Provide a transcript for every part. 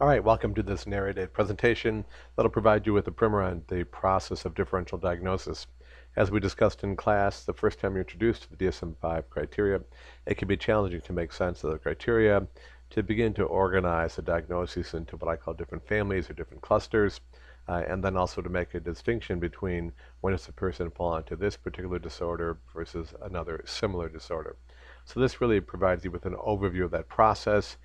All right, welcome to this narrated presentation that'll provide you with a primer on the process of differential diagnosis. As we discussed in class, the first time you're introduced to the DSM-5 criteria, it can be challenging to make sense of the criteria, to begin to organize the diagnoses into what I call different families or different clusters, and then also to make a distinction between when does a person fall into this particular disorder versus another similar disorder. So this really provides you with an overview of that process.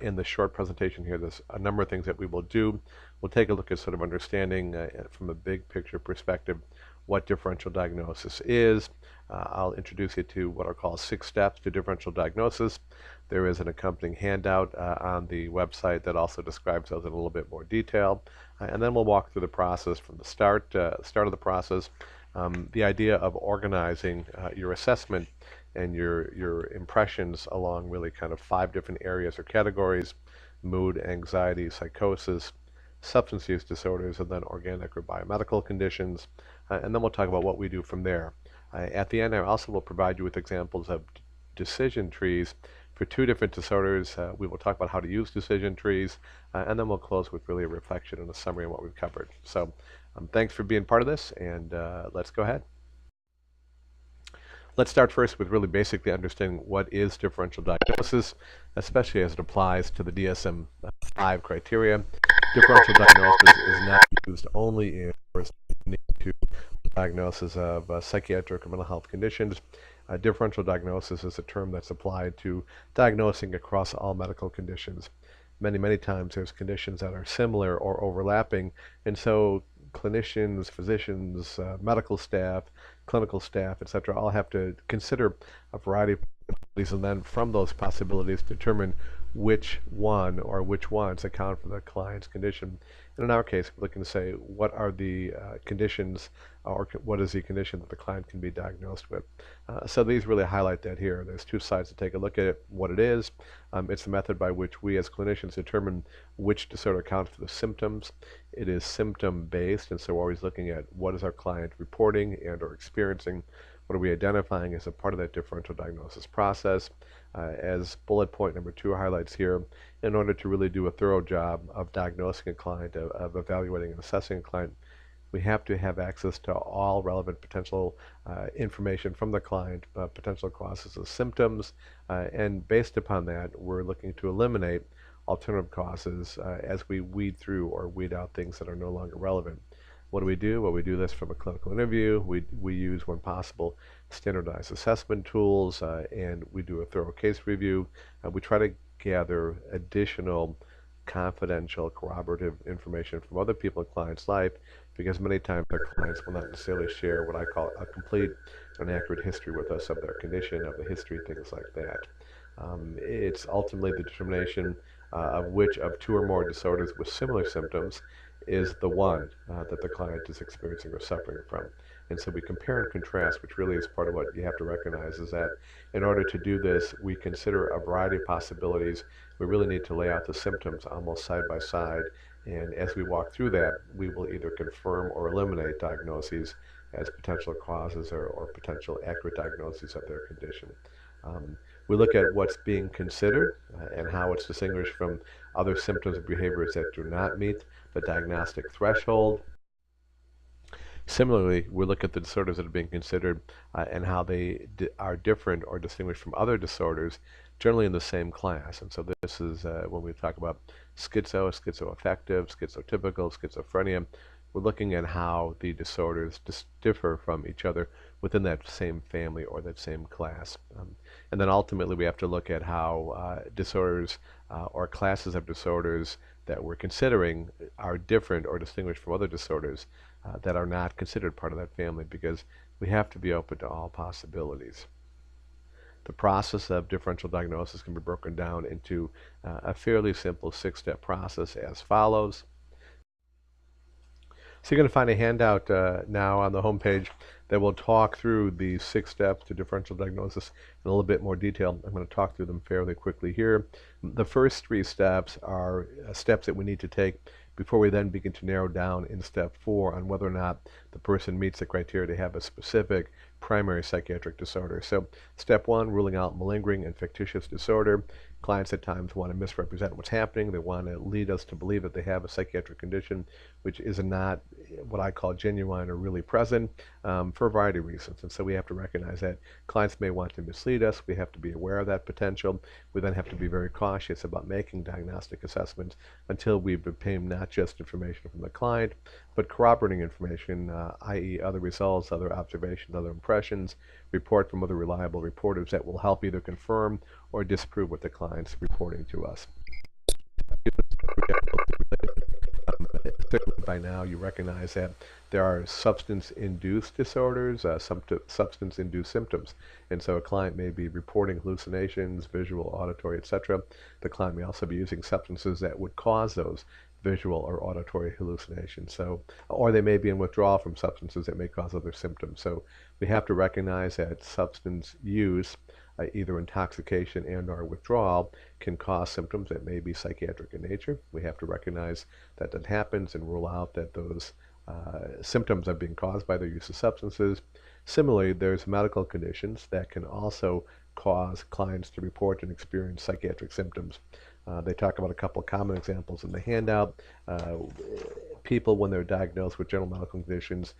In the short presentation here, there's a number of things that we will do. We'll take a look at sort of understanding from a big picture perspective what differential diagnosis is. I'll introduce you to what I'll call 6 steps to differential diagnosis. There is an accompanying handout on the website that also describes those in a little bit more detail. And then we'll walk through the process from the start of the process. The idea of organizing your assessment and your impressions along really kind of 5 different areas or categories: mood, anxiety, psychosis, substance use disorders, and then organic or biomedical conditions. And then we'll talk about what we do from there. At the end, I also will provide you with examples of decision trees for 2 different disorders. We will talk about how to use decision trees, and then we'll close with really a reflection and a summary on what we've covered. So thanks for being part of this, and let's go ahead. Let's start first with really basically understanding what is differential diagnosis, especially as it applies to the DSM-5 criteria. Differential diagnosis is not used only in to diagnosis of psychiatric or mental health conditions. Differential diagnosis is a term that's applied to diagnosing across all medical conditions. Many times there's conditions that are similar or overlapping, and so clinicians, physicians, medical staff, clinical staff, etc., all have to consider a variety of possibilities, and then from those possibilities determine which one or which ones account for the client's condition. And in our case, we're looking to say what are the conditions, or what is the condition that the client can be diagnosed with. So these really highlight that here. There's 2 sides to take a look at it: what it is. It's the method by which we as clinicians determine which disorder accounts for the symptoms. It is symptom based, and so we're always looking at what is our client reporting and or experiencing. What are we identifying as a part of that differential diagnosis process? As bullet point number 2 highlights here, in order to really do a thorough job of diagnosing a client, of evaluating and assessing a client, we have to have access to all relevant potential information from the client, potential causes of symptoms, and based upon that, we're looking to eliminate alternative causes as we weed through or weed out things that are no longer relevant. What do we do? Well, we do this from a clinical interview. We use, when possible, standardized assessment tools, and we do a thorough case review. We try to gather additional confidential corroborative information from other people in clients' life, because many times our clients will not necessarily share what I call a complete and accurate history with us of their condition, of the history, things like that. It's ultimately the determination of which of 2 or more disorders with similar symptoms is the one that the client is experiencing or suffering from. And so we compare and contrast, which really is part of what you have to recognize, is that in order to do this, we consider a variety of possibilities. We really need to lay out the symptoms almost side by side, and as we walk through that, we will either confirm or eliminate diagnoses as potential causes or potential accurate diagnoses of their condition. We look at what's being considered and how it's distinguished from other symptoms and behaviors that do not meet the diagnostic threshold. Similarly, we look at the disorders that are being considered and how they are different or distinguished from other disorders, generally in the same class. And so this is when we talk about schizoaffective, schizotypical, schizophrenia. We're looking at how the disorders differ from each other within that same family or that same class. And then ultimately we have to look at how disorders or classes of disorders that we're considering are different or distinguished from other disorders that are not considered part of that family, because we have to be open to all possibilities. The process of differential diagnosis can be broken down into a fairly simple 6-step process as follows. So you're going to find a handout now on the homepage that will talk through the 6 steps to differential diagnosis in a little bit more detail. I'm going to talk through them fairly quickly here. The first 3 steps are steps that we need to take before we then begin to narrow down in step 4 on whether or not the person meets the criteria to have a specific primary psychiatric disorder. So step 1, ruling out malingering and fictitious disorder. Clients at times want to misrepresent what's happening. They want to lead us to believe that they have a psychiatric condition, which is not what I call genuine or really present, for a variety of reasons. And so we have to recognize that clients may want to mislead us. We have to be aware of that potential. We then have to be very cautious about making diagnostic assessments until we've obtained not just information from the client, but corroborating information, i.e. other results, other observations, other impressions, report from other reliable reporters that will help either confirm or disprove what the client's reporting to us. Certainly by now you recognize that there are substance-induced disorders, substance-induced symptoms. And so a client may be reporting hallucinations, visual, auditory, etc. The client may also be using substances that would cause those visual or auditory hallucinations. So, or they may be in withdrawal from substances that may cause other symptoms. So we have to recognize that substance use, either intoxication and or withdrawal, can cause symptoms that may be psychiatric in nature. We have to recognize that that happens and rule out that those symptoms are being caused by their use of substances. Similarly, there's medical conditions that can also cause clients to report and experience psychiatric symptoms. They talk about a couple of common examples in the handout. People, when they're diagnosed with general medical conditions,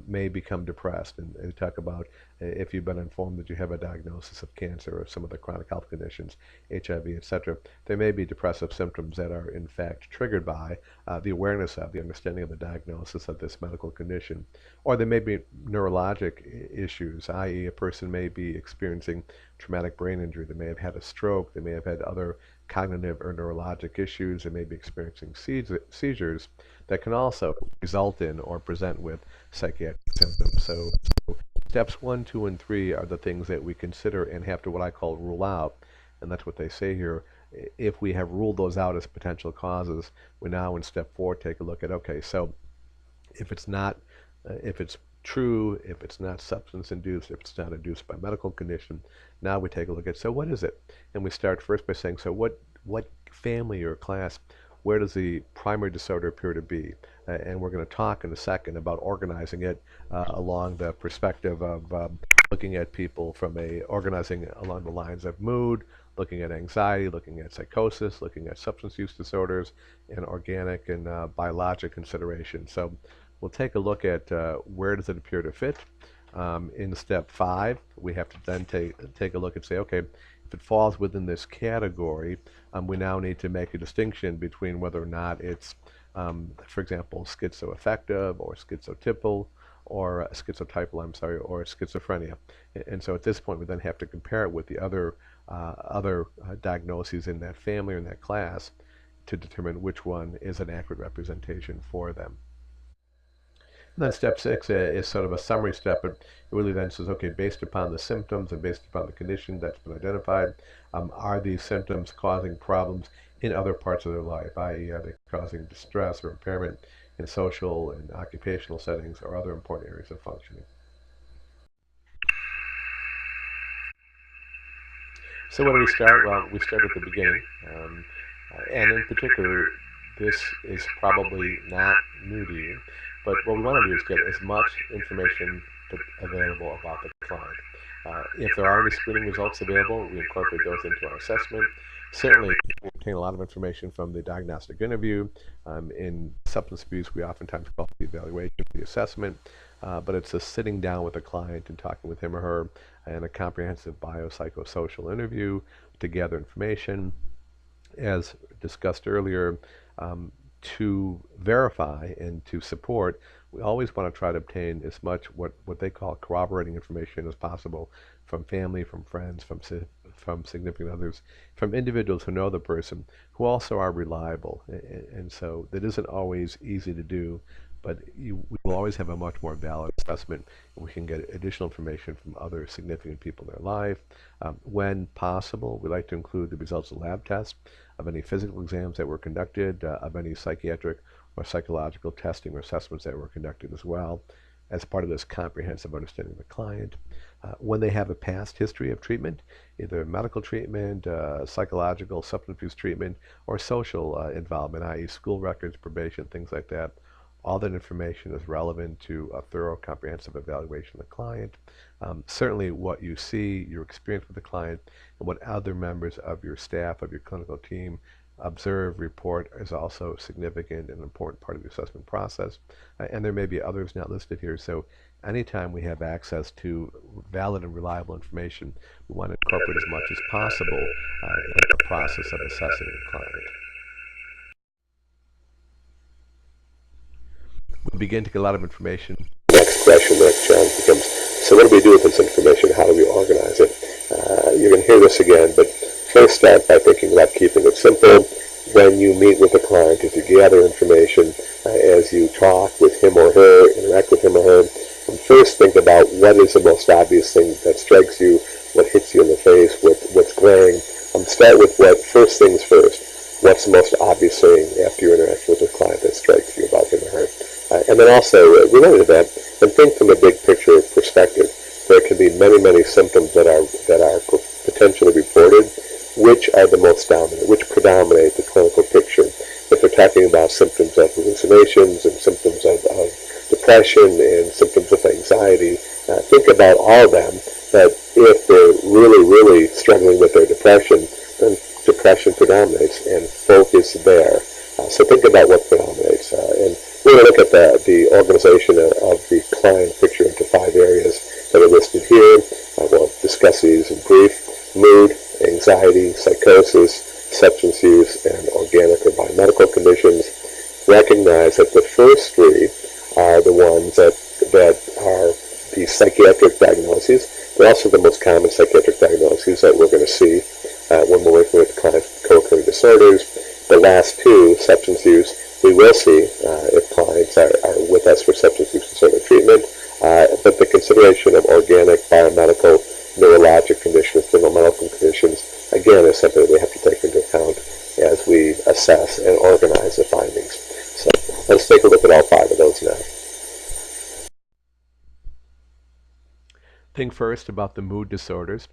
may become depressed. And they talk about if you've been informed that you have a diagnosis of cancer or some of the chronic health conditions, HIV, etc., there may be depressive symptoms that are in fact triggered by the awareness of, the understanding of the diagnosis of this medical condition. Or there may be neurologic issues, i.e. a person may be experiencing traumatic brain injury, they may have had a stroke, they may have had other cognitive or neurologic issues, they may be experiencing seizures that can also result in or present with psychiatric symptoms. So steps 1, 2, and 3 are the things that we consider and have to what I call rule out, and that's what they say here. If we have ruled those out as potential causes, we now in step 4 take a look at, okay, so if it's not, if it's true, if it's not substance induced, if it's not induced by medical condition, now we take a look at, so what is it? And we start first by saying, so what family or class, where does the primary disorder appear to be? And we're going to talk in a second about organizing it along the perspective of looking at people from organizing along the lines of mood, looking at anxiety, looking at psychosis, looking at substance use disorders, and organic and biologic considerations. So we'll take a look at where does it appear to fit. In step 5, we have to then take a look and say, okay, if it falls within this category, we now need to make a distinction between whether or not it's, for example, schizoaffective or schizotypal, or schizotypal, or schizophrenia. And so at this point, we then have to compare it with the other diagnoses in that family or in that class to determine which one is an accurate representation for them. And then step 6 is sort of a summary step. It really then says, okay, based upon the symptoms and based upon the condition that's been identified, are these symptoms causing problems in other parts of their life, i.e. are they causing distress or impairment in social and occupational settings or other important areas of functioning. So where do we start? Well, we start at the beginning. And in particular, this is probably not new to you, but what we want to do is get as much information available about the client. If there are any screening results available, we incorporate those into our assessment. Certainly, we obtain a lot of information from the diagnostic interview. In substance abuse, we oftentimes call it the evaluation, the assessment, but it's a sitting down with a client and talking with him or her and a comprehensive biopsychosocial interview to gather information. As discussed earlier, to verify and to support, we always want to try to obtain as much what they call corroborating information as possible from family, from friends, from significant others, from individuals who know the person, who also are reliable. And so that isn't always easy to do, but we will always have a much more valid assessment, and we can get additional information from other significant people in their life. When possible, we like to include the results of lab tests, of any physical exams that were conducted, of any psychiatric or psychological testing or assessments that were conducted as well, as part of this comprehensive understanding of the client. When they have a past history of treatment, either medical treatment, psychological, substance abuse treatment, or social involvement, i.e. school records, probation, things like that, all that information is relevant to a thorough, comprehensive evaluation of the client. Certainly what you see, your experience with the client, and what other members of your staff, of your clinical team, observe, report is also significant and important part of the assessment process. And there may be others not listed here. So anytime we have access to valid and reliable information, we want to incorporate as much as possible in the process of assessing the client. We begin to get a lot of information. Next question, next challenge becomes, so what do we do with this information? How do we organize it? You're going to hear this again, but first start by thinking about keeping it simple. When you meet with a client, if you gather information, as you talk with him or her, interact with him or her, first think about what is the most obvious thing that strikes you, what hits you in the face, what's glaring. Start with what first things first. What's the most obvious thing after your interaction with a client that strikes you about him or her? And then also, related to that, and think from a big picture perspective. There can be many, many symptoms that are potentially reported. Which are the most dominant? Which predominate the clinical picture? If we're talking about symptoms of hallucinations and symptoms of depression and symptoms of anxiety, think about all of them. That if they're really, really struggling with their depression, then depression predominates and focus there. So think about what predominates. And we're going to look at the organization of the client picture into 5 areas that are listed here. We'll discuss these in brief. Mood, anxiety, psychosis, substance use, and organic or biomedical conditions. Recognize that the first 3 are the ones that are the psychiatric diagnoses. They're also the most common psychiatric diagnoses that we're going to see when we're working with clients with co-occurring disorders. The last 2, substance use, we will see if clients are with us for substance use disorder treatment, but the consideration of organic, biomedical, neurologic conditions, developmental conditions, again, is something that we have to take into account as we assess and organize the findings. So let's take a look at all 5 of those now. Think first about the mood disorders.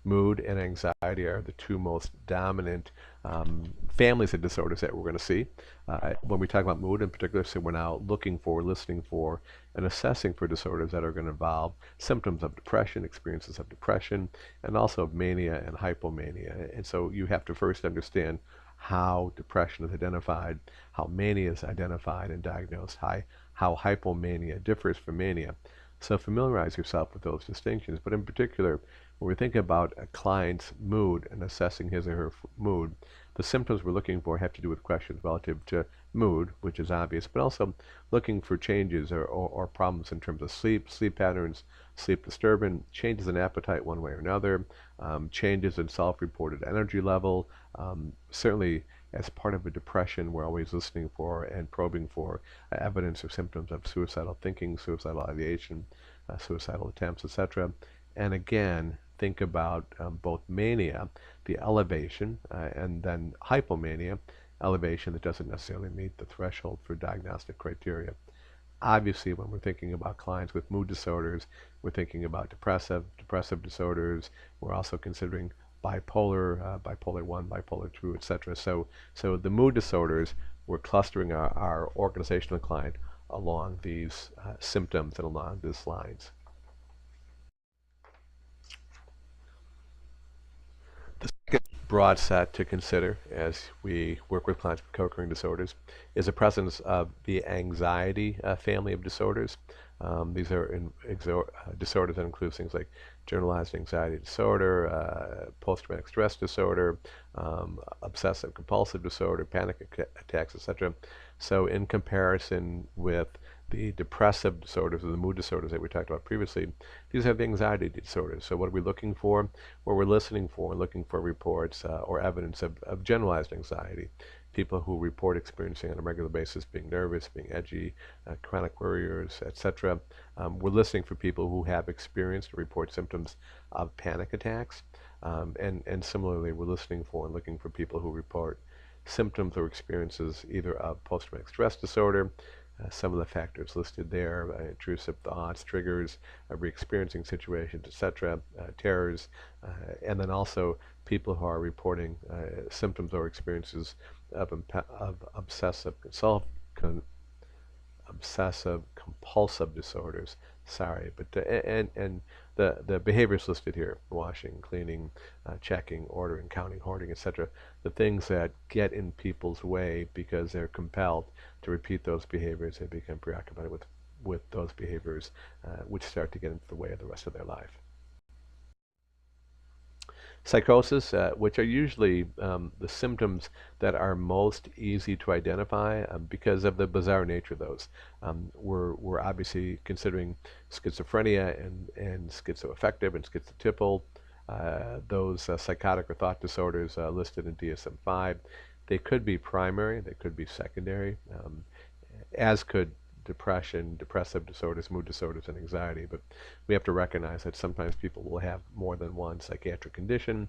Mood and anxiety are the 2 most dominant families of disorders that we're going to see. When we talk about mood in particular, so we're now looking for, listening for, and assessing for disorders that are going to involve symptoms of depression, experiences of depression, and also of mania and hypomania. And so you have to first understand how depression is identified, how mania is identified and diagnosed, how hypomania differs from mania. So familiarize yourself with those distinctions. But in particular, when we think about a client's mood and assessing his or her mood, the symptoms we're looking for have to do with questions relative to mood, which is obvious, but also looking for changes or problems in terms of sleep patterns, sleep disturbance, changes in appetite one way or another, changes in self-reported energy level. Certainly, as part of a depression, we're always listening for and probing for evidence or symptoms of suicidal thinking, suicidal ideation, suicidal attempts, etc. And again, think about both mania, the elevation, and then hypomania, elevation that doesn't necessarily meet the threshold for diagnostic criteria. Obviously, when we're thinking about clients with mood disorders, we're thinking about depressive disorders. We're also considering bipolar, bipolar 1, bipolar 2, etc. So the mood disorders, we're clustering our organizational client along these symptoms and along these lines. The second broad set to consider as we work with clients with co-occurring disorders is the presence of the anxiety family of disorders. These are disorders that include things like generalized anxiety disorder, post-traumatic stress disorder, obsessive compulsive disorder, panic attacks, etc. So in comparison with the depressive disorders or the mood disorders that we talked about previously, these have the anxiety disorders. So what are we looking for? Well, we're listening for and looking for reports or evidence of generalized anxiety. People who report experiencing on a regular basis being nervous, being edgy, chronic worriers, etc. We're listening for people who have experienced or report symptoms of panic attacks. And similarly, we're listening for and looking for people who report symptoms or experiences either of post-traumatic stress disorder, some of the factors listed there, intrusive thoughts, triggers, re-experiencing situations, etc., terrors, and then also people who are reporting symptoms or experiences of obsessive obsessive compulsive disorders. Sorry, but and the behaviors listed here: washing, cleaning, checking, ordering, counting, hoarding, etc. The things that get in people's way because they're compelled to repeat those behaviors. They become preoccupied with those behaviors, which start to get into the way of the rest of their life. Psychosis, which are usually the symptoms that are most easy to identify because of the bizarre nature of those. We're obviously considering schizophrenia and schizoaffective and schizotypal, those psychotic or thought disorders listed in DSM-5. They could be primary, they could be secondary, as could depression, depressive disorders, mood disorders, and anxiety. But we have to recognize that sometimes people will have more than one psychiatric condition,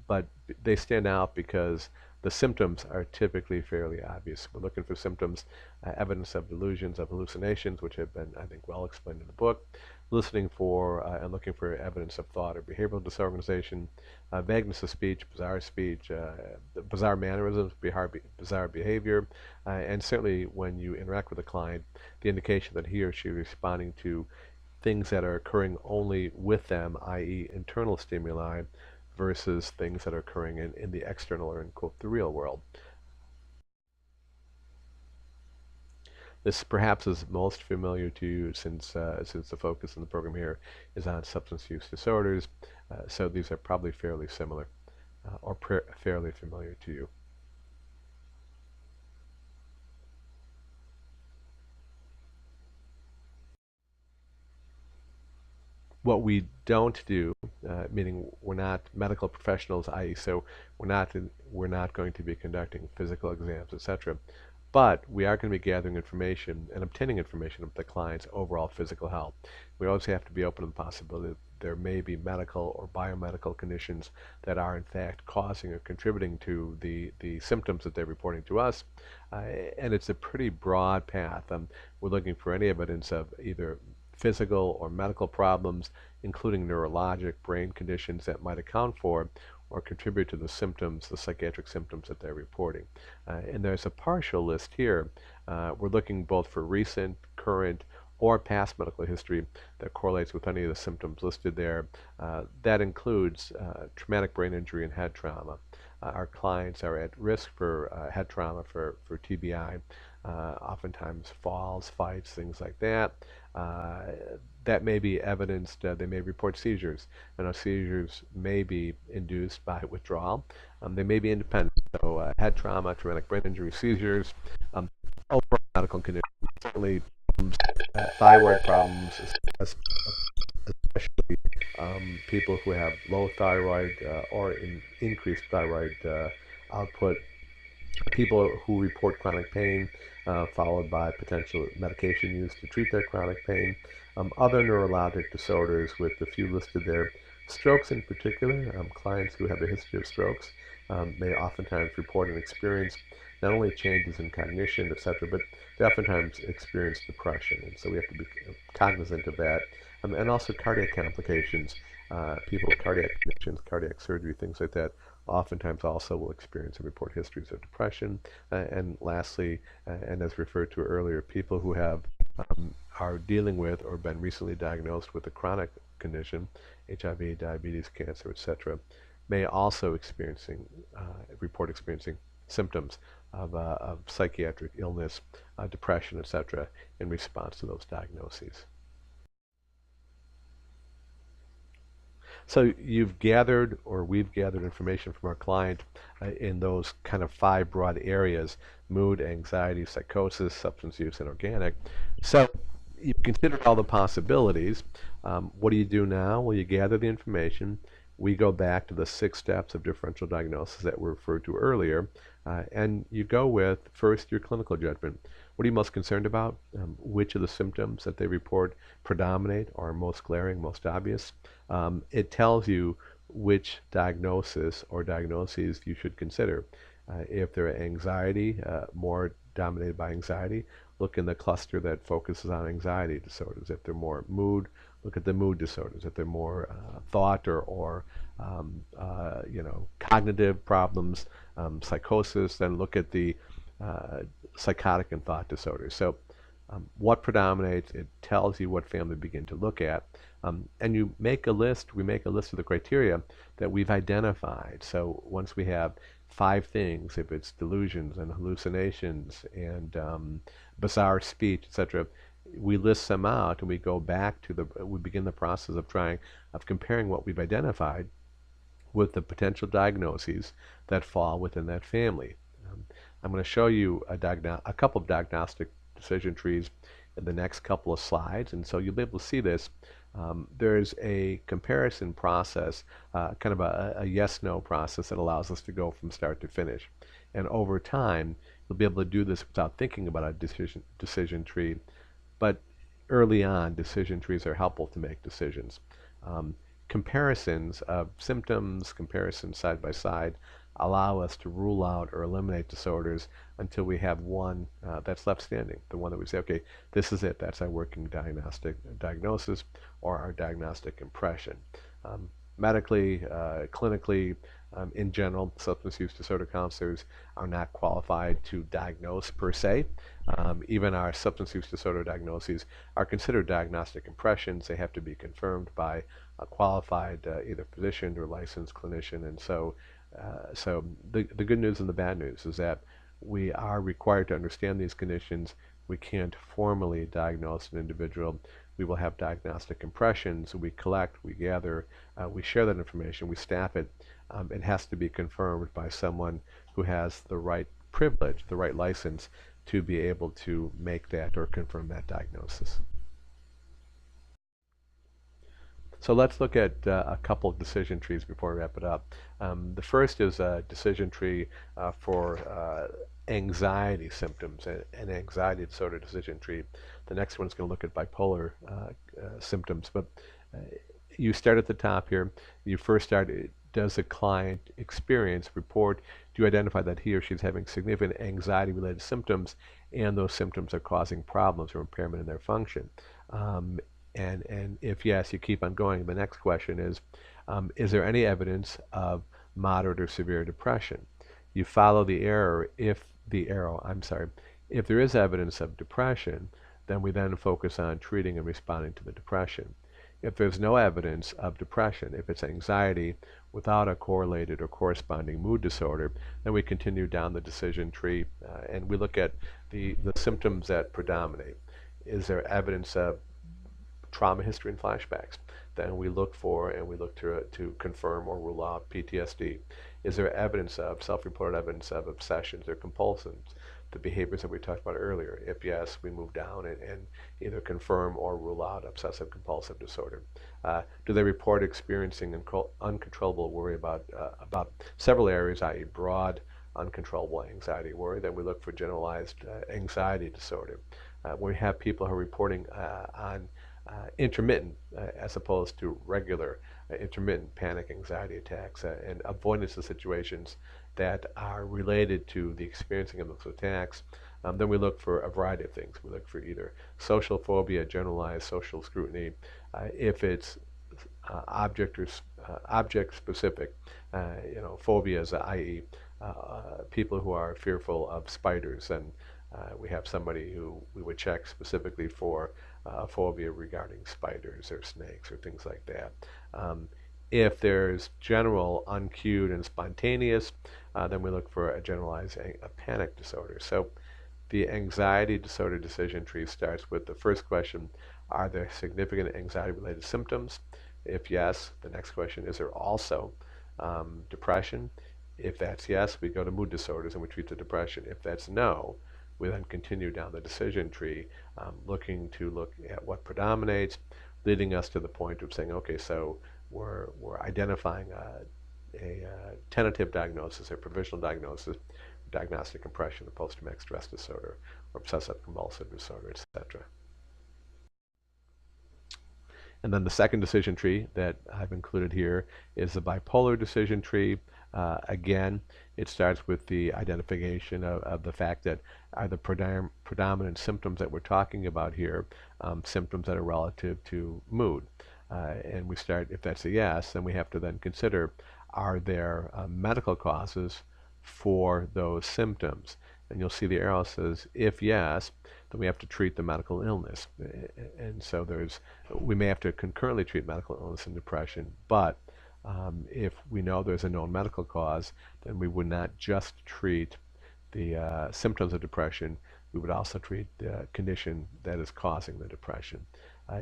but they stand out because the symptoms are typically fairly obvious. We're looking for symptoms, evidence of delusions, of hallucinations, which have been, I think, well explained in the book, listening for and looking for evidence of thought or behavioral disorganization, vagueness of speech, bizarre mannerisms, bizarre behavior, and certainly when you interact with a client, the indication that he or she is responding to things that are occurring only with them, i.e. internal stimuli, versus things that are occurring in the external or in, quote, the real world. This perhaps is most familiar to you since the focus in the program here is on substance use disorders, so these are probably fairly similar or fairly familiar to you. What we don't do, meaning we're not medical professionals, i.e., so we're not going to be conducting physical exams, etc. But we are going to be gathering information and obtaining information of the client's overall physical health. We always have to be open to the possibility that there may be medical or biomedical conditions that are in fact causing or contributing to the symptoms that they're reporting to us. And it's a pretty broad path. We're looking for any evidence of either physical or medical problems, including neurologic brain conditions that might account for or contribute to the symptoms, the psychiatric symptoms that they're reporting. And there's a partial list here. We're looking both for recent, current, or past medical history that correlates with any of the symptoms listed there. That includes traumatic brain injury and head trauma. Our clients are at risk for head trauma, for TBI, oftentimes falls, fights, things like that. That may be evidenced, they may report seizures, and those seizures may be induced by withdrawal. They may be independent, so head trauma, traumatic brain injury, seizures, overall medical conditions, certainly thyroid problems, especially people who have low thyroid or increased thyroid output, people who report chronic pain, followed by potential medication use to treat their chronic pain, other neurologic disorders with the few listed there, strokes in particular, clients who have a history of strokes may oftentimes report and experience not only changes in cognition, etc., but they oftentimes experience depression, and so we have to be cognizant of that. And also cardiac complications, people with cardiac conditions, cardiac surgery, things like that, oftentimes also will experience and report histories of depression. And lastly, and as referred to earlier, people who have are dealing with or been recently diagnosed with a chronic condition, HIV, diabetes, cancer, etc., may also report experiencing symptoms of psychiatric illness, depression, etc., in response to those diagnoses. So you've gathered, or we've gathered information from our client in those kind of 5 broad areas: mood, anxiety, psychosis, substance use, and organic. So you've considered all the possibilities. What do you do now? Well, you gather the information. We go back to the 6 steps of differential diagnosis that were referred to earlier, and you go with, first, your clinical judgment. What are you most concerned about? Which of the symptoms that they report predominate or are most glaring, most obvious? It tells you which diagnosis or diagnoses you should consider. If they're anxiety, more dominated by anxiety, look in the cluster that focuses on anxiety disorders. If they're more mood, look at the mood disorders. If they're more thought or cognitive problems, psychosis, then look at the psychotic and thought disorders. So what predominates, it tells you what family to begin to look at. And you make a list, we make a list of the criteria that we've identified. So once we have 5 things, if it's delusions and hallucinations and bizarre speech, etc., we list them out and we go back to we begin the process of comparing what we've identified with the potential diagnoses that fall within that family. Um, I'm going to show you a couple of diagnostic decision trees in the next couple of slides, and so you'll be able to see this. There's a comparison process, kind of a yes-no process that allows us to go from start to finish. And over time, you'll be able to do this without thinking about a decision tree, but early on, decision trees are helpful to make decisions. Um, Comparisons of symptoms, comparisons side by side, allow us to rule out or eliminate disorders until we have one that's left standing. The one that we say, okay, this is it. That's our working diagnosis or our diagnostic impression. Medically, clinically, in general, substance use disorder counselors are not qualified to diagnose per se. Even our substance use disorder diagnoses are considered diagnostic impressions. They have to be confirmed by a qualified either physician or licensed clinician. And so the good news and the bad news is that we are required to understand these conditions. We can't formally diagnose an individual. We will have diagnostic impressions. We collect, we gather, we share that information, we staff it. It has to be confirmed by someone who has the right privilege, the right license to be able to make that or confirm that diagnosis. So let's look at a couple of decision trees before we wrap it up. The first is a decision tree for anxiety symptoms, an anxiety disorder decision tree. The next one is going to look at bipolar symptoms. But you start at the top here. You first start, does the client report, do you identify that he or she is having significant anxiety-related symptoms and those symptoms are causing problems or impairment in their function? And if yes, you keep on going. The next question is there any evidence of moderate or severe depression? You follow the arrow. If there is evidence of depression, then we then focus on treating and responding to the depression. If there's no evidence of depression, if it's anxiety without a correlated or corresponding mood disorder, then we continue down the decision tree and we look at the symptoms that predominate. Is there evidence of trauma history and flashbacks? Then we look to confirm or rule out PTSD. Is there evidence of self-reported evidence of obsessions or compulsions, the behaviors that we talked about earlier? If yes, we move down and either confirm or rule out obsessive compulsive disorder. Do they report experiencing uncontrollable worry about several areas, i.e. broad uncontrollable anxiety worry? Then we look for generalized anxiety disorder. We have people who are reporting on intermittent as opposed to regular intermittent panic anxiety attacks and avoidance of situations that are related to the experiencing of those attacks. Then we look for a variety of things. We look for either social phobia, generalized social scrutiny, if it's object specific, phobias, i.e. People who are fearful of spiders, and we have somebody who we would check specifically for phobia regarding spiders or snakes or things like that. If there's general, uncued, and spontaneous, then we look for a generalized panic disorder. So the anxiety disorder decision tree starts with the first question: are there significant anxiety-related symptoms? If yes, the next question: is there also depression? If that's yes, we go to mood disorders and we treat the depression. If that's no, we then continue down the decision tree, looking at what predominates, leading us to the point of saying, okay, so we're identifying a tentative diagnosis, a provisional diagnosis, diagnostic impression of post-traumatic stress disorder or obsessive compulsive disorder, etc. And then the second decision tree that I've included here is the bipolar decision tree. Again, it starts with the identification of the fact that are the predominant symptoms that we're talking about here symptoms that are relative to mood. And we start, if that's a yes, then we have to then consider, are there medical causes for those symptoms? and you'll see the arrow says, if yes, then we have to treat the medical illness. And so we may have to concurrently treat medical illness and depression, but if we know there's a known medical cause, then we would not just treat the symptoms of depression, we would also treat the condition that is causing the depression.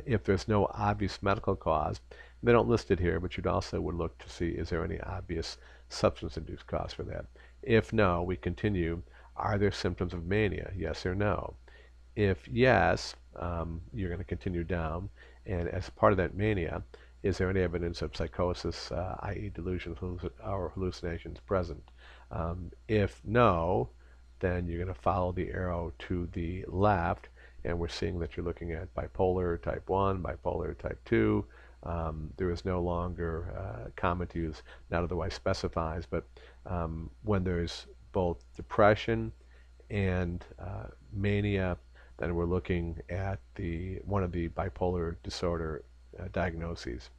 If there's no obvious medical cause, they don't list it here, but you'd also would look to see, is there any obvious substance-induced cause for that? If no, we continue. Are there symptoms of mania? Yes or no? If yes, you're going to continue down. And as part of that mania, is there any evidence of psychosis, i.e. delusions or hallucinations present? If no, then you're going to follow the arrow to the left, and we're seeing that you're looking at bipolar type 1, bipolar type 2. There is no longer common to use, not otherwise specifies, but when there's both depression and mania, then we're looking at one of the bipolar disorder diagnoses.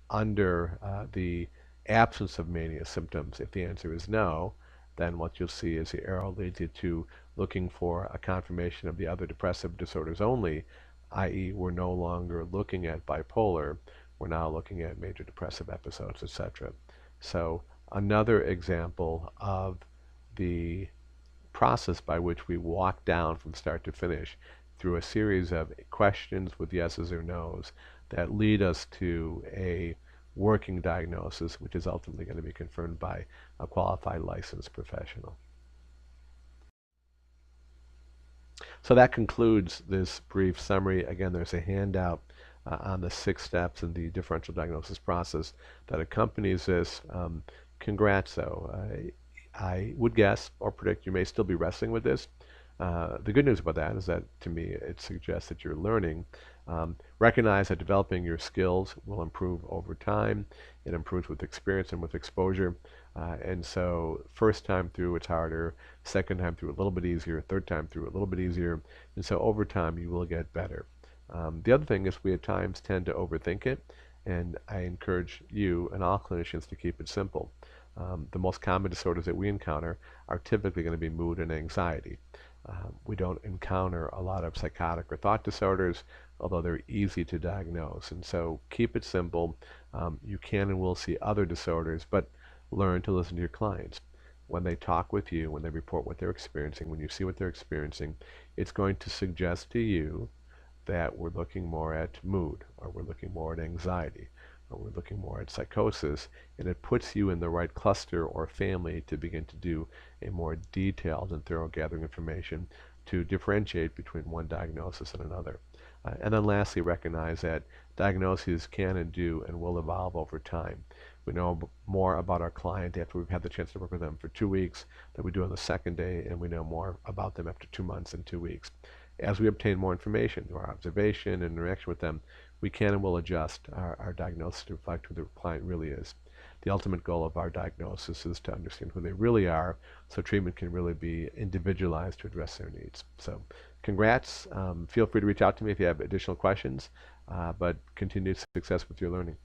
Under the absence of mania symptoms, if the answer is no, then what you'll see is the arrow leads you to looking for a confirmation of the other depressive disorders only, i.e. we're no longer looking at bipolar, we're now looking at major depressive episodes, etc. So another example of the process by which we walk down from start to finish through a series of questions with yeses or nos that lead us to a working diagnosis, which is ultimately going to be confirmed by a qualified licensed professional. So that concludes this brief summary. Again, there's a handout on the 6 steps in the differential diagnosis process that accompanies this. Congrats, though. I would guess or predict you may still be wrestling with this. The good news about that is that, to me, it suggests that you're learning. Recognize that developing your skills will improve over time. It improves with experience and with exposure. And so first time through it's harder, second time through a little bit easier, third time through a little bit easier. And so over time you will get better. The other thing is we at times tend to overthink it, and I encourage you and all clinicians to keep it simple. The most common disorders that we encounter are typically going to be mood and anxiety. We don't encounter a lot of psychotic or thought disorders, although they're easy to diagnose. And so keep it simple. You can and will see other disorders, but learn to listen to your clients. When they talk with you, when they report what they're experiencing, when you see what they're experiencing, it's going to suggest to you that we're looking more at mood, or we're looking more at anxiety, or we're looking more at psychosis, and it puts you in the right cluster or family to begin to do a more detailed and thorough gathering information to differentiate between one diagnosis and another. And then lastly, recognize that diagnoses can and do and will evolve over time. We know more about our client after we've had the chance to work with them for 2 weeks than we do on the second day, and we know more about them after 2 months and 2 weeks. As we obtain more information through our observation and interaction with them, we can and will adjust our diagnosis to reflect who the client really is. The ultimate goal of our diagnosis is to understand who they really are, so treatment can really be individualized to address their needs. So congrats. Feel free to reach out to me if you have additional questions, but continued success with your learning.